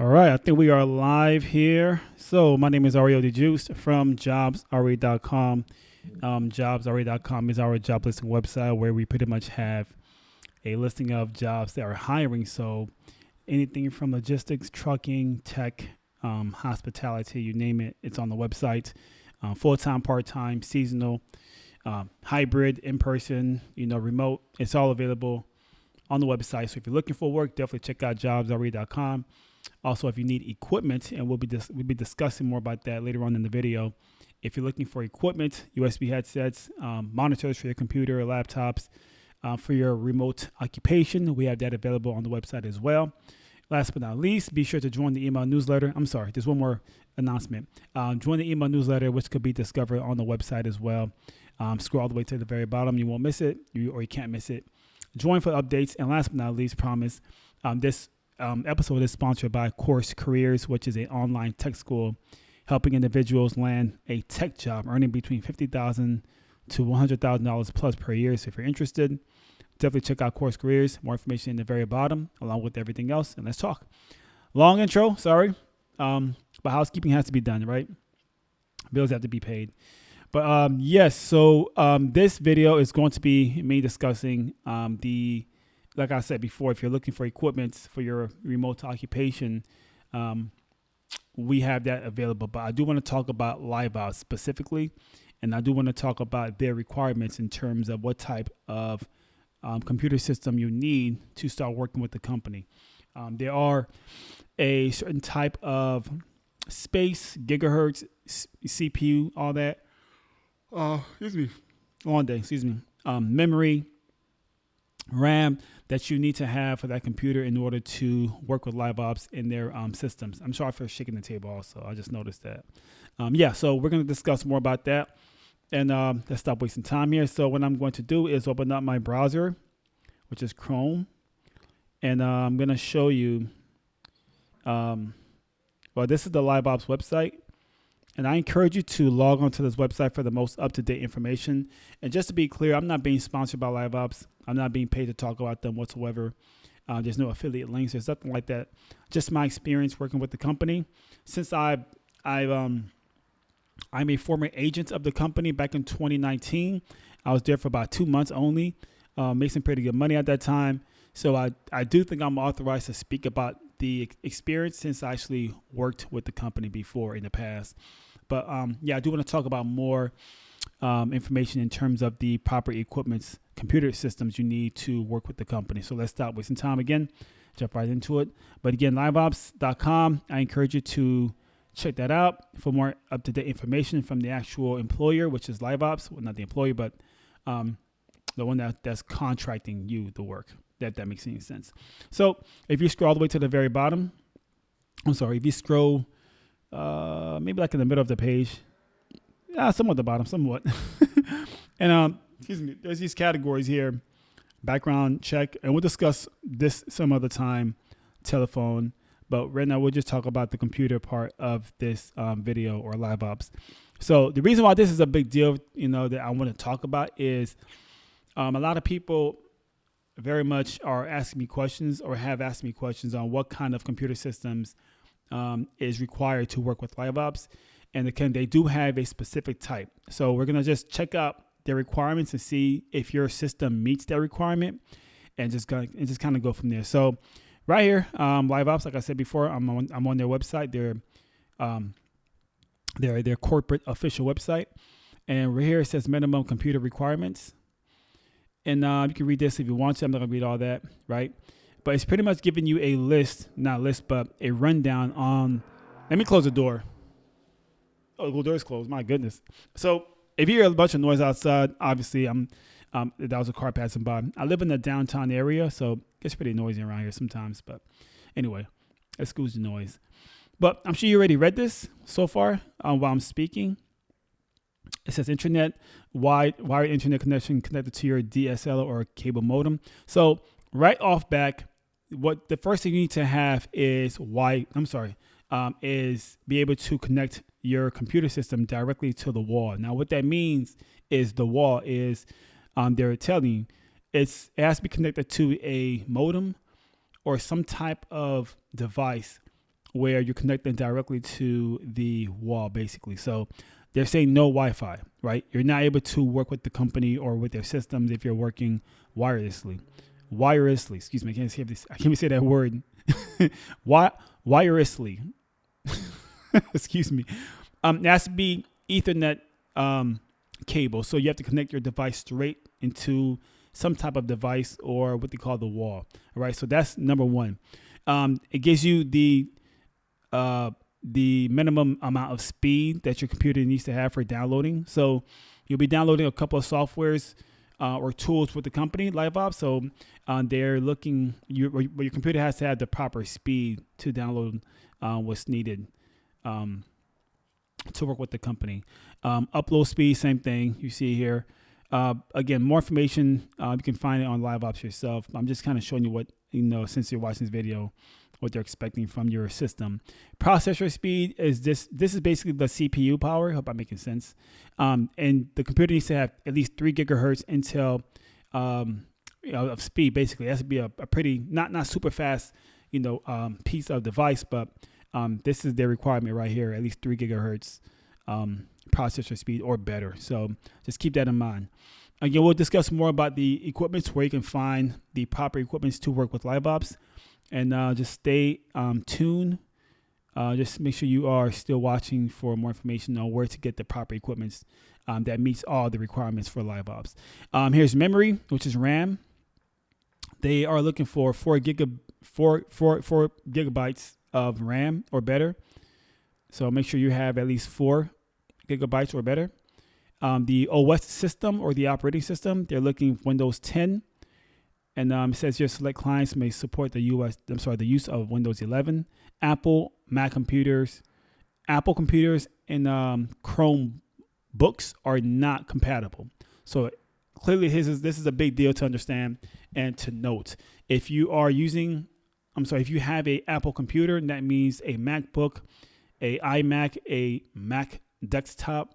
All right, I think we are live here. So my name is Ariel DeJuice from Jobsre.com. Jobsre.com is our job listing website where we pretty much have a listing of jobs that are hiring. So anything from logistics, trucking, tech, hospitality, you name it, it's on the website. Full-time, part-time, seasonal, hybrid, in-person, remote. It's all available on the website. So if you're looking for work, definitely check out Jobsre.com. Also, if you need equipment, and we'll be discussing more about that later on in the video. If you're looking for equipment, USB headsets, monitors for your computer, laptops, for your remote occupation, we have that available on the website as well. Last but not least, be sure to join the email newsletter. I'm sorry, there's one more announcement. Join the email newsletter, which could be discovered on the website as well. Scroll all the way to the very bottom. You won't miss it, or you can't miss it. Join for updates. And last but not least, promise, this episode is sponsored by Course Careers, which is an online tech school helping individuals land a tech job, earning between $50,000 to $100,000 plus per year. So if you're interested, definitely check out Course Careers. More information in the very bottom, along with everything else. And let's talk. Long intro, sorry. But housekeeping has to be done, right? Bills have to be paid. But yes, so this video is going to be me discussing like I said before, if you're looking for equipment for your remote occupation, we have that available. But I do want to talk about Liveops specifically, and I do want to talk about their requirements in terms of what type of computer system you need to start working with the company. There are a certain type of space, gigahertz, CPU, all that. Memory, RAM that you need to have for that computer in order to work with Liveops in their systems. I'm sorry for shaking the table also. I just noticed that. So we're going to discuss more about that. And let's stop wasting time here. So what I'm going to do is open up my browser, which is Chrome. And I'm going to show you, this is the Liveops website. And I encourage you to log onto this website for the most up-to-date information. And just to be clear, I'm not being sponsored by Liveops. I'm not being paid to talk about them whatsoever. There's no affiliate links. There's nothing like that. Just my experience working with the company. Since I'm a former agent of the company back in 2019. I was there for about 2 months only. Made some pretty good money at that time. So I do think I'm authorized to speak about the experience since I actually worked with the company before in the past. But I do want to talk about more information in terms of the proper equipment, computer systems you need to work with the company. So let's stop wasting time again, jump right into it. But again, liveops.com, I encourage you to check that out for more up-to-date information from the actual employer, which is Liveops. Well, not the employer, but the one that's contracting you the work. That makes any sense. So if you scroll all the way to the very bottom, if you scroll maybe like in the middle of the page, somewhat the bottom, somewhat. And there's these categories here, background check, and we'll discuss this some other time, telephone. But right now we'll just talk about the computer part of this video or Liveops. So the reason why this is a big deal, that I want to talk about is a lot of people very much are asking me questions or have asked me questions on what kind of computer systems is required to work with Liveops. And again, they do have a specific type. So we're going to just check out their requirements and see if your system meets that requirement and just kind of go from there. So right here, Liveops, like I said before, I'm on their website, their corporate official website. And right here it says minimum computer requirements. And you can read this if you want to. I'm not going to read all that, right? But it's pretty much giving you a but a rundown on. Let me close the door. Oh, the door is closed. My goodness. So if you hear a bunch of noise outside, obviously that was a car passing by. I live in the downtown area, so it gets pretty noisy around here sometimes. But anyway, excuse the noise. But I'm sure you already read this so far while I'm speaking. It says internet, wired internet connection connected to your DSL or cable modem. So right off back, what the first thing you need to have is is be able to connect your computer system directly to the wall. Now, what that means is the wall is, they're telling you, it has to be connected to a modem or some type of device where you're connecting directly to the wall, basically. So they're saying no Wi-Fi, right? You're not able to work with the company or with their systems if you're working wirelessly. Excuse me, I can't even say that word. Wirelessly. Excuse me. It has to be Ethernet cable. So you have to connect your device straight into some type of device or what they call the wall. All right. So that's number one. It gives you the minimum amount of speed that your computer needs to have for downloading. So you'll be downloading a couple of softwares or tools with the company, Liveops. So they're looking, your computer has to have the proper speed to download what's needed to work with the company. Upload speed, same thing you see here. Again, more information, you can find it on Liveops yourself. I'm just kind of showing you what, since you're watching this video, what they're expecting from your system. Processor speed is this is basically the CPU power. I hope I'm making sense. And the computer needs to have at least 3 gigahertz Intel of speed. Basically, it has to be a pretty not super fast piece of device, but this is their requirement right here, at least 3 gigahertz processor speed or better. So just keep that in mind. Again, we'll discuss more about the equipment, where you can find the proper equipment to work with Liveops. And just stay tuned. Just make sure you are still watching for more information on where to get the proper equipment that meets all the requirements for Liveops. Here's memory, which is RAM. They are looking for 4 gigabytes of RAM or better. So make sure you have at least 4 gigabytes or better. The OS system or the operating system, they're looking for Windows 10. And it says here, select clients may support the use of Windows 11, Apple, Mac computers. Apple computers and Chrome books are not compatible. So clearly, this is a big deal to understand and to note. If you have a Apple computer, that means a MacBook, a iMac, a Mac desktop,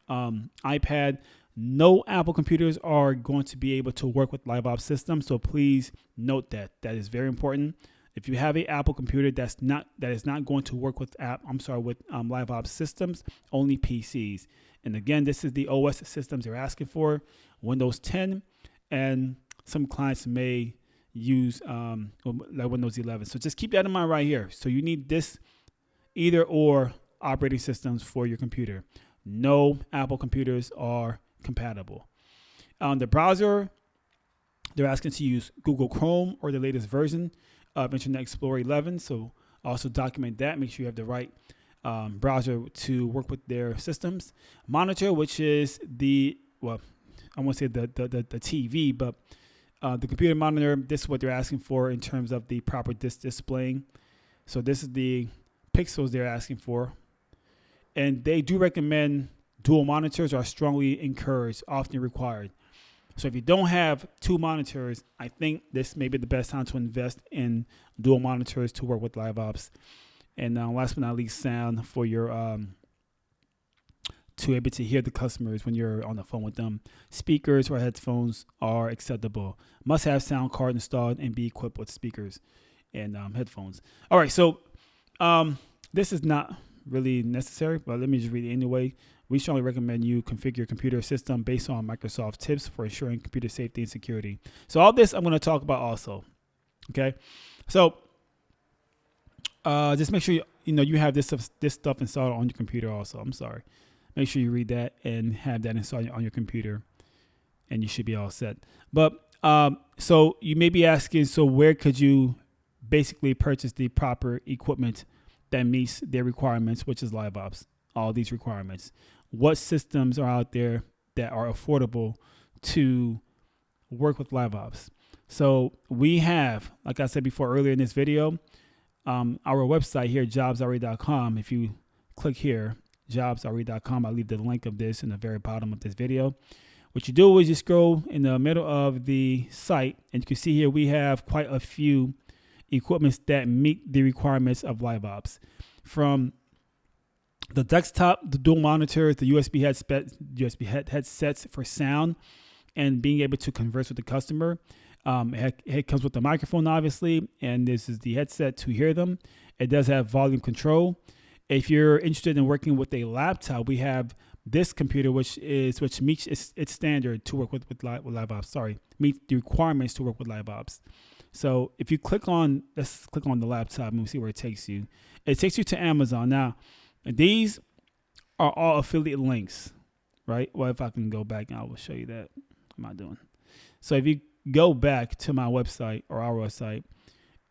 iPad. No Apple computers are going to be able to work with Liveops systems, so please note that. That is very important. If you have an Apple computer that is not going to work with Liveops systems, only PCs. And again, this is the OS systems they're asking for, Windows 10, and some clients may use like Windows 11. So just keep that in mind right here. So you need this either or operating systems for your computer. No Apple computers are compatible. The browser, they're asking to use Google Chrome or the latest version of Internet Explorer 11. So also document that. Make sure you have the right browser to work with their systems. Monitor, which is I won't say the TV, but the computer monitor. This is what they're asking for in terms of the proper displaying. So this is the pixels they're asking for, and they do recommend dual monitors are strongly encouraged, often required. So if you don't have 2 monitors, I think this may be the best time to invest in dual monitors to work with Liveops. And last but not least, sound for your to able to hear the customers when you're on the phone with them. Speakers or headphones are acceptable. Must have sound card installed and be equipped with speakers and headphones. All right, so this is not really necessary, but let me just read it anyway. We strongly recommend you configure your computer system based on Microsoft tips for ensuring computer safety and security. So all this I'm going to talk about also. Okay, so just make sure you have this stuff installed on your computer also. I'm sorry. Make sure you read that and have that installed on your computer, and you should be all set. But so you may be asking, so where could you basically purchase the proper equipment that meets their requirements, which is Liveops, all these requirements? What systems are out there that are affordable to work with Liveops? So we have, like I said before earlier in this video, our website here, jobsre.com. If you click here, jobsre.com, I'll leave the link of this in the very bottom of this video. What you do is you scroll in the middle of the site, and you can see here we have quite a few equipments that meet the requirements of Liveops. From the desktop, the dual monitors, the USB headsets for sound and being able to converse with the customer. It comes with the microphone, obviously, and this is the headset to hear them. It does have volume control. If you're interested in working with a laptop, we have this computer, which meets its standard to work with Liveops. Sorry, meets the requirements to work with Liveops. So if you let's click on the laptop and we'll see where it takes you. It takes you to Amazon. Now, these are all affiliate links, right? Well, if I can go back, I will show you that. What am I doing? So if you go back to my website or our website,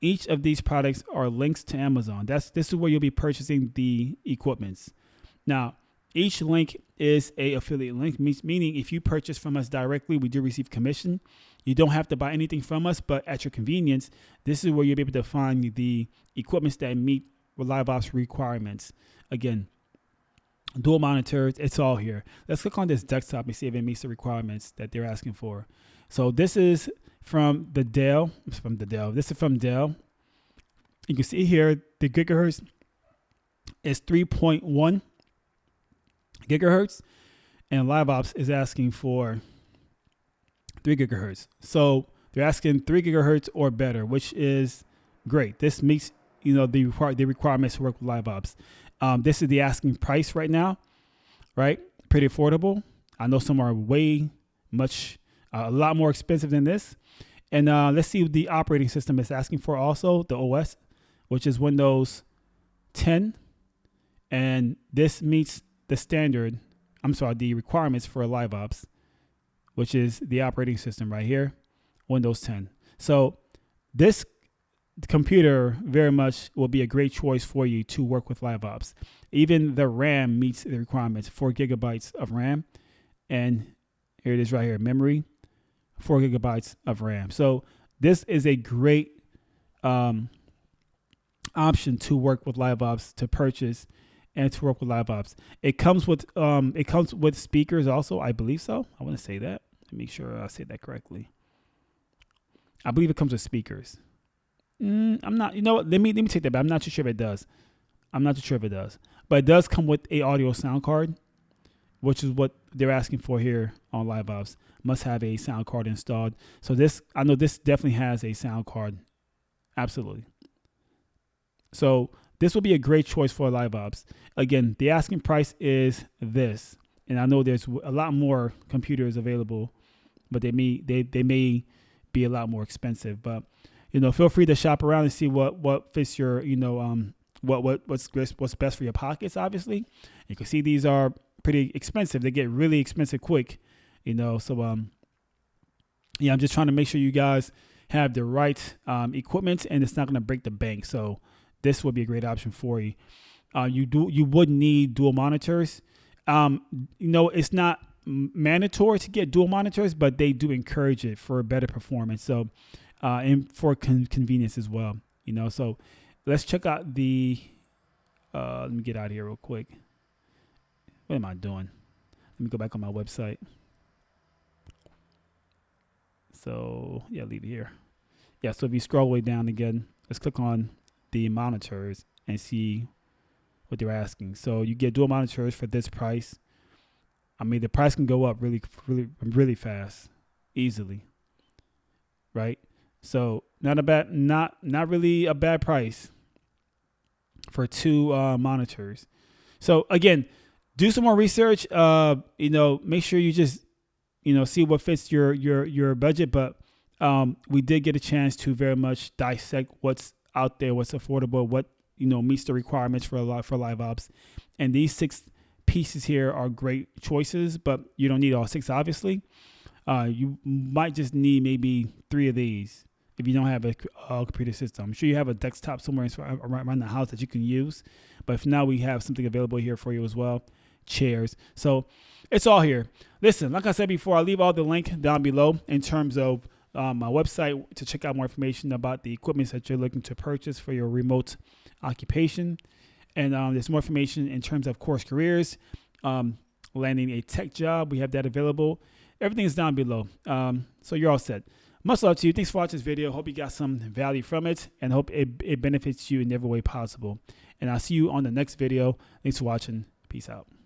each of these products are links to Amazon. This is where you'll be purchasing the equipments. Now, each link is a affiliate link, meaning if you purchase from us directly, we do receive commission. You don't have to buy anything from us, but at your convenience, this is where you'll be able to find the equipments that meet Liveops requirements. Again, dual monitors, it's all here. Let's click on this desktop and see if it meets the requirements that they're asking for. So this is from the Dell. This is from Dell. You can see here the gigahertz is 3.1 gigahertz, and Liveops is asking for 3 gigahertz. So they're asking 3 gigahertz or better, which is great. This meets the requirements to work with Liveops. This is the asking price right now, right? Pretty affordable. I know some are a lot more expensive than this. And let's see what the operating system is asking for also, the OS, which is Windows 10. And this meets the requirements for Liveops, which is the operating system right here, Windows 10. So this computer very much will be a great choice for you to work with Liveops. Even the RAM meets the requirements, 4 gigabytes of RAM. And here it is right here, memory, 4 gigabytes of RAM. So this is a great option to work with Liveops, to purchase and to work with Liveops. It comes with speakers also, I believe so. I want to say that. Let me make sure I say that correctly. I believe it comes with speakers. I'm not, let me take that back. I'm not too sure if it does. But it does come with a audio sound card, which is what they're asking for here on Liveops. Must have a sound card installed. So I know this definitely has a sound card. Absolutely. So this will be a great choice for Liveops. Again, the asking price is this. And I know there's a lot more computers available, but they may be a lot more expensive. But feel free to shop around and see what fits your, what's best for your pockets, obviously. You can see these are pretty expensive. They get really expensive quick, So, I'm just trying to make sure you guys have the right equipment and it's not going to break the bank. So this would be a great option for you. You would need dual monitors. It's not mandatory to get dual monitors, but they do encourage it for better performance. So, and for convenience as well, So let's check out the. Let me get out of here real quick. What am I doing? Let me go back on my website. So leave it here. So if you scroll way down again, let's click on the monitors and see what they're asking. So you get dual monitors for this price. I mean, the price can go up really, really, really fast, easily. Right? So not really a bad price for 2 monitors. So again, do some more research. Make sure you just see what fits your budget. But we did get a chance to very much dissect what's out there, what's affordable, what meets the requirements for Liveops. And these 6 pieces here are great choices, but you don't need all 6, obviously. You might just need maybe 3 of these if you don't have a computer system. I'm sure you have a desktop somewhere around the house that you can use. But if not, we have something available here for you as well. Chairs. So it's all here. Listen, like I said before, I'll leave all the link down below in terms of my website to check out more information about the equipment that you're looking to purchase for your remote occupation. And there's more information in terms of course careers, landing a tech job. We have that available. Everything is down below. So you're all set. Much love to you. Thanks for watching this video. Hope you got some value from it and hope it benefits you in every way possible. And I'll see you on the next video. Thanks for watching. Peace out.